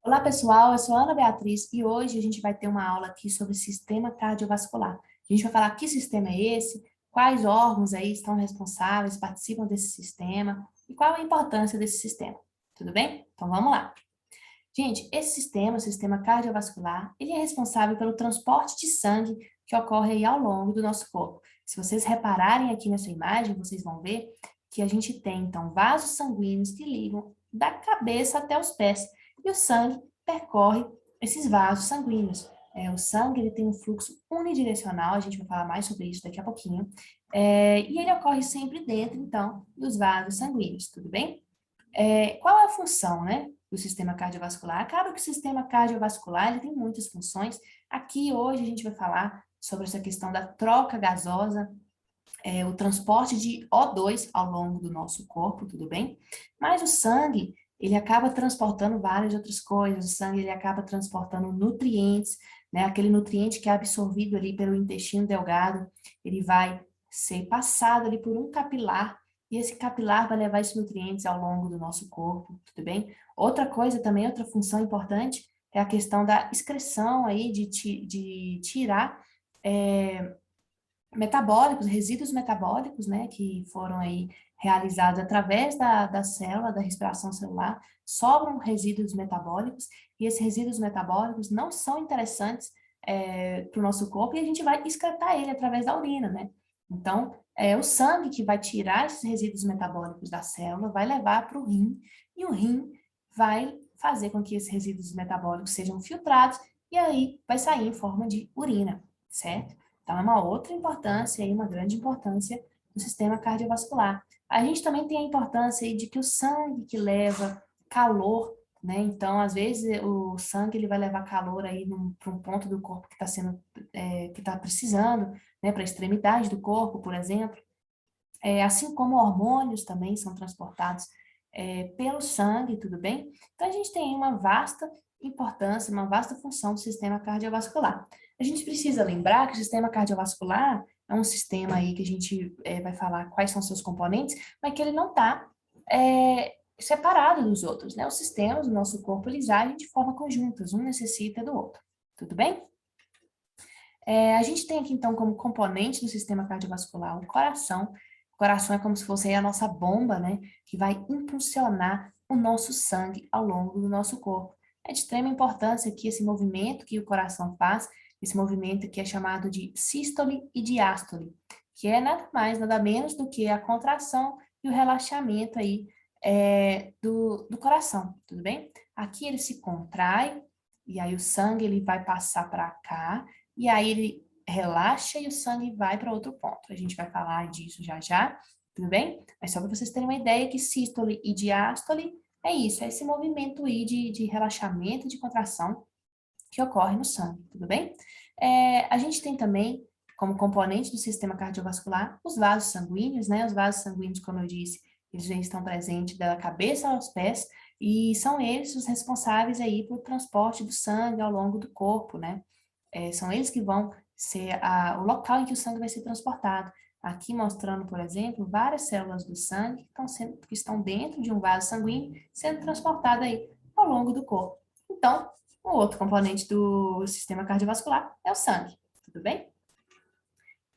Olá, pessoal, eu sou a Ana Beatriz e hoje a gente vai ter uma aula aqui sobre sistema cardiovascular. A gente vai falar que sistema é esse, quais órgãos aí estão responsáveis, participam desse sistema e qual a importância desse sistema. Tudo bem? Então vamos lá. Gente, esse sistema, o sistema cardiovascular, ele é responsável pelo transporte de sangue que ocorre aí ao longo do nosso corpo. Se vocês repararem aqui nessa imagem, vocês vão ver que a gente tem, então, vasos sanguíneos que ligam da cabeça até os pés. E o sangue percorre esses vasos sanguíneos. O sangue ele tem um fluxo unidirecional, a gente vai falar mais sobre isso daqui a pouquinho, e ele ocorre sempre dentro, então, dos vasos sanguíneos, tudo bem? Qual é a função, né, do sistema cardiovascular? Acaba que o sistema cardiovascular ele tem muitas funções. Aqui hoje a gente vai falar sobre essa questão da troca gasosa, o transporte de O2 ao longo do nosso corpo, tudo bem? Mas o sangue, ele acaba transportando várias outras coisas. O sangue, ele acaba transportando nutrientes, né? Aquele nutriente que é absorvido ali pelo intestino delgado, ele vai ser passado ali por um capilar, e esse capilar vai levar esses nutrientes ao longo do nosso corpo, tudo bem? Outra coisa também, outra função importante, é a questão da excreção aí, de tirar metabólicos, resíduos metabólicos, né, que foram aí realizados através da célula, da respiração celular, sobram resíduos metabólicos, e esses resíduos metabólicos não são interessantes para o nosso corpo, e a gente vai excretar ele através da urina, né? Então, é o sangue que vai tirar esses resíduos metabólicos da célula, vai levar para o rim, e o rim vai fazer com que esses resíduos metabólicos sejam filtrados, e aí vai sair em forma de urina, certo? Então, é uma outra importância, aí, uma grande importância do sistema cardiovascular. A gente também tem a importância aí de que o sangue que leva calor, né? Então, às vezes, o sangue ele vai levar calor aí para um ponto do corpo que está sendo, que está precisando, né? Para a extremidade do corpo, por exemplo. Assim como hormônios também são transportados pelo sangue, tudo bem? Então, a gente tem uma vasta importância, uma vasta função do sistema cardiovascular. A gente precisa lembrar que o sistema cardiovascular é um sistema aí que a gente vai falar quais são seus componentes, mas que ele não está separado dos outros, né? Os sistemas do nosso corpo, eles agem de forma conjuntas, um necessita do outro, tudo bem? A gente tem aqui, então, como componente do sistema cardiovascular o coração. O coração é como se fosse aí a nossa bomba, né, que vai impulsionar o nosso sangue ao longo do nosso corpo. É de extrema importância aqui esse movimento que o coração faz, esse movimento que é chamado de sístole e diástole, que é nada mais, nada menos do que a contração e o relaxamento aí do coração, tudo bem? Aqui ele se contrai, e aí o sangue ele vai passar para cá, e aí ele relaxa e o sangue vai para outro ponto. A gente vai falar disso já já, tudo bem? Mas só para vocês terem uma ideia que sístole e diástole é isso, é esse movimento aí de relaxamento e de contração que ocorre no sangue, tudo bem? A gente tem também, como componente do sistema cardiovascular, os vasos sanguíneos, né? Os vasos sanguíneos, como eu disse, eles já estão presentes da cabeça aos pés, e são eles os responsáveis aí pelo transporte do sangue ao longo do corpo, né? São eles que vão ser o local em que o sangue vai ser transportado. Aqui mostrando, por exemplo, várias células do sangue que estão dentro de um vaso sanguíneo, sendo transportada aí ao longo do corpo. Então, o outro componente do sistema cardiovascular é o sangue, tudo bem?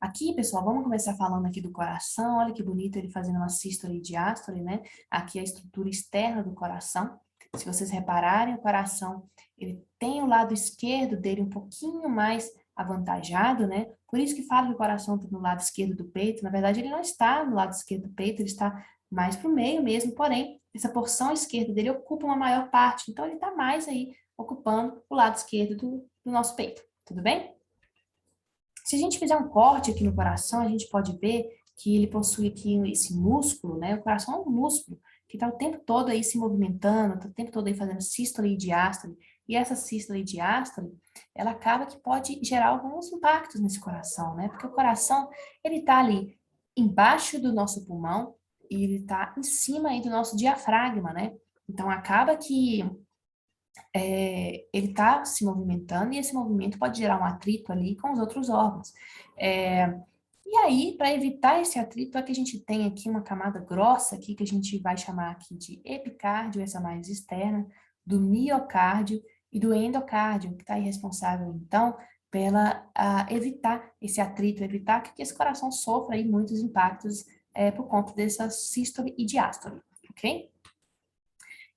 Aqui, pessoal, vamos começar falando aqui do coração. Olha que bonito ele fazendo uma sístole e diástole, né? Aqui é a estrutura externa do coração. Se vocês repararem, o coração, ele tem o lado esquerdo dele um pouquinho mais avantajado, né? Por isso que fala que o coração está no lado esquerdo do peito. Na verdade, ele não está no lado esquerdo do peito, ele está mais para o meio mesmo. Porém, essa porção esquerda dele ocupa uma maior parte. Então, ele está mais aí ocupando o lado esquerdo do nosso peito. Tudo bem? Se a gente fizer um corte aqui no coração, a gente pode ver que ele possui aqui esse músculo, né? O coração é um músculo que está o tempo todo aí se movimentando, está o tempo todo aí fazendo sístole e diástole. E essa sístole e diástole, ela acaba que pode gerar alguns impactos nesse coração, né? Porque o coração, ele está ali embaixo do nosso pulmão e ele está em cima aí do nosso diafragma, né? Então, acaba que ele está se movimentando e esse movimento pode gerar um atrito ali com os outros órgãos. E aí, para evitar esse atrito, é que a gente tem aqui uma camada grossa aqui, que a gente vai chamar aqui de epicárdio, essa mais externa, do miocárdio e do endocárdio, que está aí responsável, então, pela evitar esse atrito, evitar que esse coração sofra aí muitos impactos por conta dessa sístole e diástole, ok?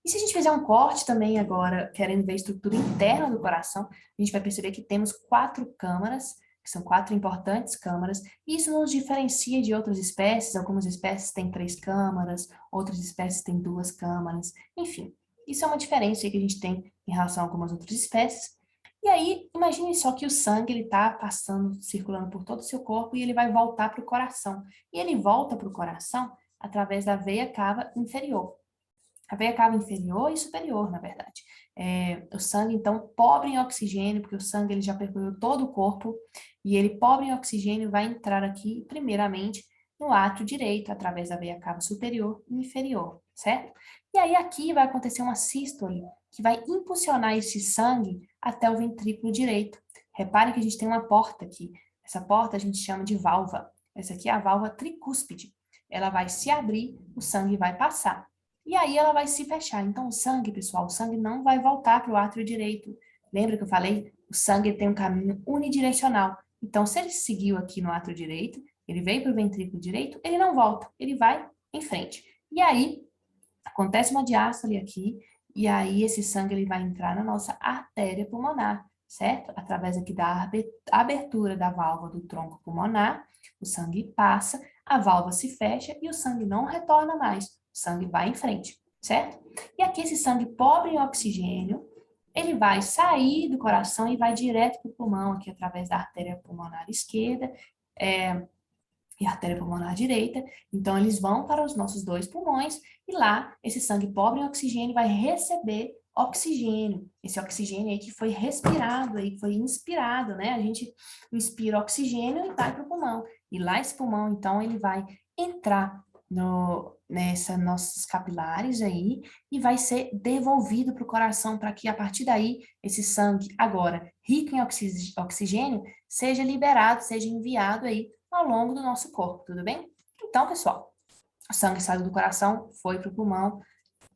E se a gente fizer um corte também agora, querendo ver a estrutura interna do coração, a gente vai perceber que temos 4 câmaras, que são 4 importantes câmaras, e isso nos diferencia de outras espécies. Algumas espécies têm 3 câmaras, outras espécies têm 2 câmaras, enfim. Isso é uma diferença que a gente tem em relação a algumas outras espécies. E aí, imagine só que o sangue ele está passando, circulando por todo o seu corpo e ele vai voltar para o coração. E ele volta para o coração através da veia cava inferior. A veia cava inferior e superior, na verdade. O sangue, então, pobre em oxigênio, porque o sangue ele já percorreu todo o corpo, e ele, pobre em oxigênio, vai entrar aqui, primeiramente, no átrio direito, através da veia cava superior e inferior, certo? E aí aqui vai acontecer uma sístole, que vai impulsionar esse sangue até o ventrículo direito. Reparem que a gente tem uma porta aqui. Essa porta a gente chama de válvula. Essa aqui é a válvula tricúspide. Ela vai se abrir, o sangue vai passar. E aí ela vai se fechar. Então, o sangue, pessoal, o sangue não vai voltar para o átrio direito. Lembra que eu falei? O sangue tem um caminho unidirecional. Então, se ele seguiu aqui no átrio direito, ele veio para o ventrículo direito, ele não volta, ele vai em frente. E aí, acontece uma diástole aqui, e aí esse sangue ele vai entrar na nossa artéria pulmonar, certo? Através aqui da abertura da válvula do tronco pulmonar, o sangue passa, a válvula se fecha e o sangue não retorna mais, o sangue vai em frente, certo? E aqui esse sangue pobre em oxigênio, ele vai sair do coração e vai direto para o pulmão, aqui através da artéria pulmonar esquerda, e a artéria pulmonar direita. Então, eles vão para os nossos 2 pulmões e lá, esse sangue pobre em oxigênio vai receber oxigênio. Esse oxigênio aí que foi respirado, aí, que foi inspirado, né? A gente inspira oxigênio e vai para o pulmão. E lá esse pulmão, então, ele vai entrar nessa nossos capilares aí e vai ser devolvido para o coração para que a partir daí esse sangue agora rico em oxigênio seja liberado, seja enviado aí ao longo do nosso corpo, tudo bem? Então, pessoal, o sangue saiu do coração, foi para o pulmão,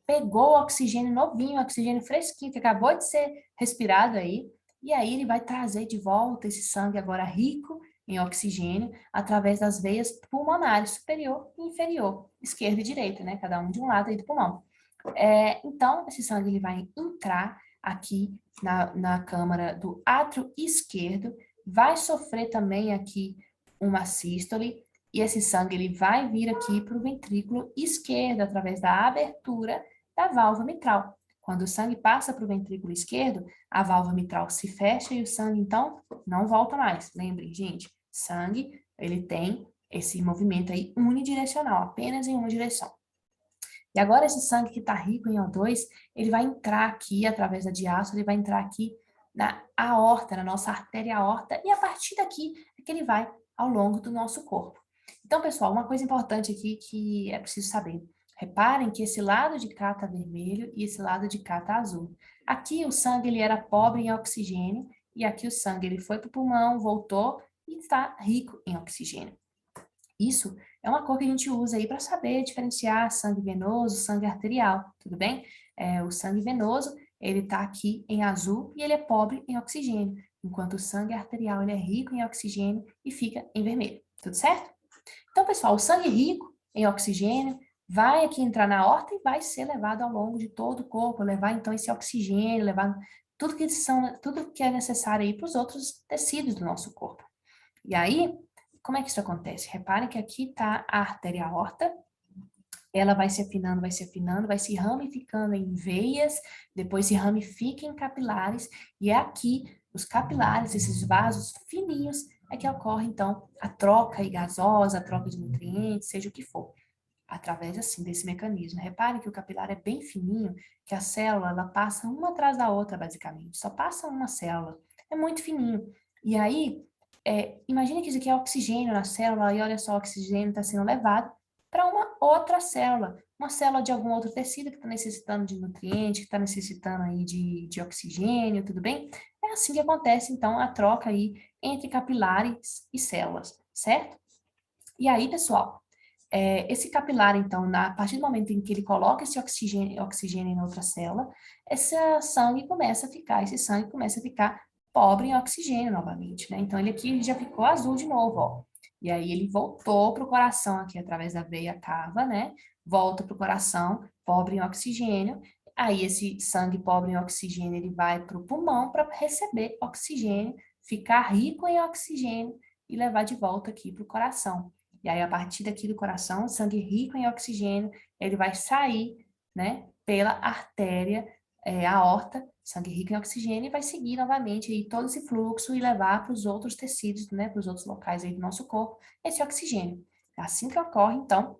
pegou o oxigênio novinho, o oxigênio fresquinho que acabou de ser respirado aí, e aí ele vai trazer de volta esse sangue agora rico em oxigênio através das veias pulmonares superior e inferior, esquerda e direita, né? Cada um de um lado aí do pulmão. Então, esse sangue ele vai entrar aqui na câmara do átrio esquerdo, vai sofrer também aqui uma sístole, e esse sangue ele vai vir aqui para o ventrículo esquerdo, através da abertura da válvula mitral. Quando o sangue passa para o ventrículo esquerdo, a válvula mitral se fecha e o sangue, então, não volta mais. Lembrem, gente, sangue, ele tem esse movimento aí unidirecional, apenas em uma direção. E agora esse sangue que está rico em O2, ele vai entrar aqui, através da diástole, ele vai entrar aqui na aorta, na nossa artéria aorta, e a partir daqui é que ele vai ao longo do nosso corpo. Então, pessoal, uma coisa importante aqui que é preciso saber. Reparem que esse lado de cá está vermelho e esse lado de cá está azul. Aqui o sangue ele era pobre em oxigênio, e aqui o sangue ele foi para o pulmão, voltou e está rico em oxigênio. Isso é uma cor que a gente usa aí para saber diferenciar sangue venoso, sangue arterial, tudo bem? O sangue venoso, ele está aqui em azul e ele é pobre em oxigênio, enquanto o sangue arterial, ele é rico em oxigênio e fica em vermelho, tudo certo? Então, pessoal, o sangue rico em oxigênio vai aqui entrar na horta e vai ser levado ao longo de todo o corpo, levar então esse oxigênio, levar tudo que é necessário aí para os outros tecidos do nosso corpo. E aí, como é que isso acontece? Reparem que aqui está a artéria aorta, ela vai se afinando, vai se ramificando em veias, depois se ramifica em capilares, e é aqui, os capilares, esses vasos fininhos, é que ocorre, então, a troca gasosa, a troca de nutrientes, seja o que for, através, assim, desse mecanismo. Reparem que o capilar é bem fininho, que a célula, ela passa uma atrás da outra, basicamente, só passa uma célula, é muito fininho. E aí, imagine que isso aqui é oxigênio na célula, e olha só, o oxigênio está sendo levado para uma outra célula, uma célula de algum outro tecido que está necessitando de nutriente, que está necessitando aí de oxigênio, tudo bem? É assim que acontece, então, a troca aí entre capilares e células, certo? E aí, pessoal, Esse capilar, então, a partir do momento em que ele coloca esse oxigênio em outra célula, esse sangue começa a ficar pobre em oxigênio novamente, né? Então, ele aqui ele já ficou azul de novo, ó. E aí ele voltou para o coração aqui através da veia cava, né? Volta para o coração, pobre em oxigênio. Aí esse sangue pobre em oxigênio, ele vai para o pulmão para receber oxigênio, ficar rico em oxigênio e levar de volta aqui para o coração. E aí, a partir daqui do coração, sangue rico em oxigênio, ele vai sair, né, pela artéria, aorta, sangue rico em oxigênio, e vai seguir novamente aí todo esse fluxo e levar para os outros tecidos, né, para os outros locais aí do nosso corpo, esse oxigênio. É assim que ocorre, então,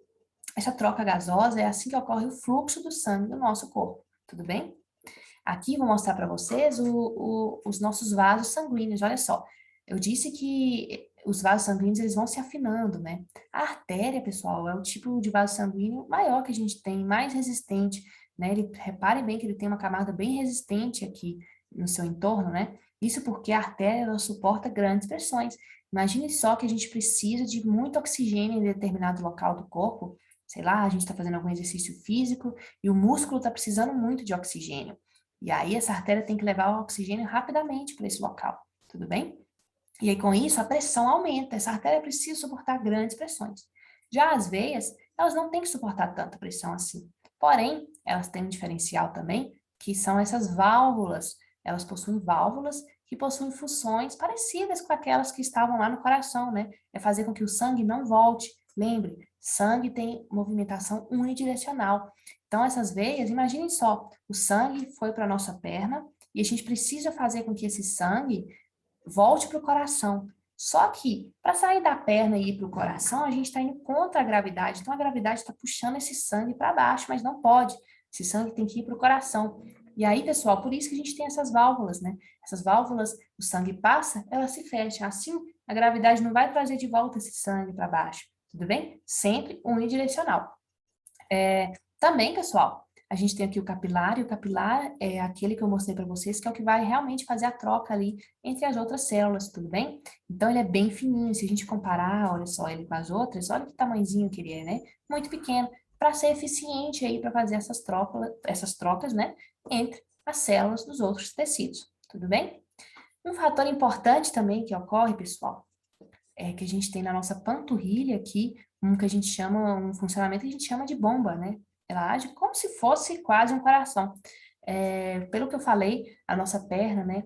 essa troca gasosa, é assim que ocorre o fluxo do sangue do nosso corpo, tudo bem? Aqui vou mostrar para vocês os nossos vasos sanguíneos, olha só. Eu disse que os vasos sanguíneos eles vão se afinando, né? A artéria, pessoal, é o tipo de vaso sanguíneo maior que a gente tem, mais resistente, né? Repare bem que ele tem uma camada bem resistente aqui no seu entorno, né? Isso porque a artéria ela suporta grandes pressões. Imagine só que a gente precisa de muito oxigênio em determinado local do corpo. Sei lá, a gente está fazendo algum exercício físico e o músculo está precisando muito de oxigênio. E aí essa artéria tem que levar o oxigênio rapidamente para esse local, tudo bem? E aí com isso a pressão aumenta, essa artéria precisa suportar grandes pressões. Já as veias, elas não têm que suportar tanta pressão assim. Porém, elas têm um diferencial também, que são essas válvulas. Elas possuem válvulas que possuem funções parecidas com aquelas que estavam lá no coração, né? É fazer com que o sangue não volte. Lembre, sangue tem movimentação unidirecional. Então, essas veias, imaginem só, o sangue foi para a nossa perna e a gente precisa fazer com que esse sangue volte para o coração. Só que, para sair da perna e ir para o coração, a gente está indo contra a gravidade. Então, a gravidade está puxando esse sangue para baixo, mas não pode. Esse sangue tem que ir para o coração. E aí, pessoal, por isso que a gente tem essas válvulas, né? Essas válvulas, o sangue passa, ela se fecha. Assim, a gravidade não vai trazer de volta esse sangue para baixo. Tudo bem? Sempre unidirecional. Também, pessoal, a gente tem aqui o capilar, e o capilar é aquele que eu mostrei para vocês, que é o que vai realmente fazer a troca ali entre as outras células, tudo bem? Então, ele é bem fininho, se a gente comparar, olha só, ele com as outras, olha que tamanhozinho que ele é, né? Muito pequeno, para ser eficiente aí para fazer essas trocas, né? Entre as células dos outros tecidos, tudo bem? Um fator importante também que ocorre, pessoal, é que a gente tem na nossa panturrilha aqui, que a gente chama, um funcionamento que a gente chama de bomba, né? Ela age como se fosse quase um coração. Pelo que eu falei, a nossa perna, né?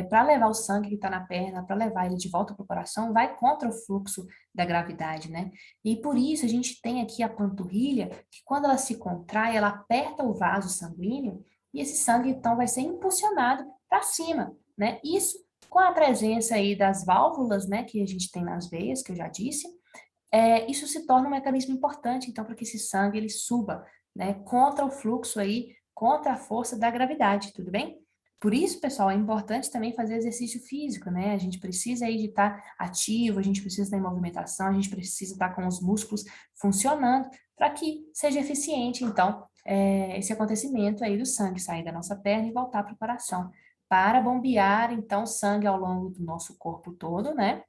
Para levar o sangue que está na perna, para levar ele de volta para o coração, vai contra o fluxo da gravidade, né? E por isso a gente tem aqui a panturrilha, que quando ela se contrai, ela aperta o vaso sanguíneo, e esse sangue então vai ser impulsionado para cima, né? Isso com a presença aí das válvulas, né, que a gente tem nas veias, que eu já disse, isso se torna um mecanismo importante, então, para que esse sangue ele suba, né, contra o fluxo aí, contra a força da gravidade, tudo bem? Por isso, pessoal, é importante também fazer exercício físico, né? A gente precisa aí de estar ativo, a gente precisa estar em movimentação, a gente precisa estar com os músculos funcionando para que seja eficiente, então, esse acontecimento aí do sangue sair da nossa perna e voltar para o coração, para bombear, então, sangue ao longo do nosso corpo todo, né?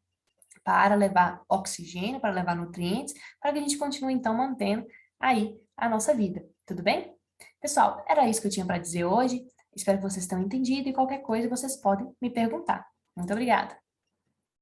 Para levar oxigênio, para levar nutrientes, para que a gente continue, então, mantendo aí a nossa vida. Tudo bem? Pessoal, era isso que eu tinha para dizer hoje. Espero que vocês tenham entendido e qualquer coisa vocês podem me perguntar. Muito obrigada!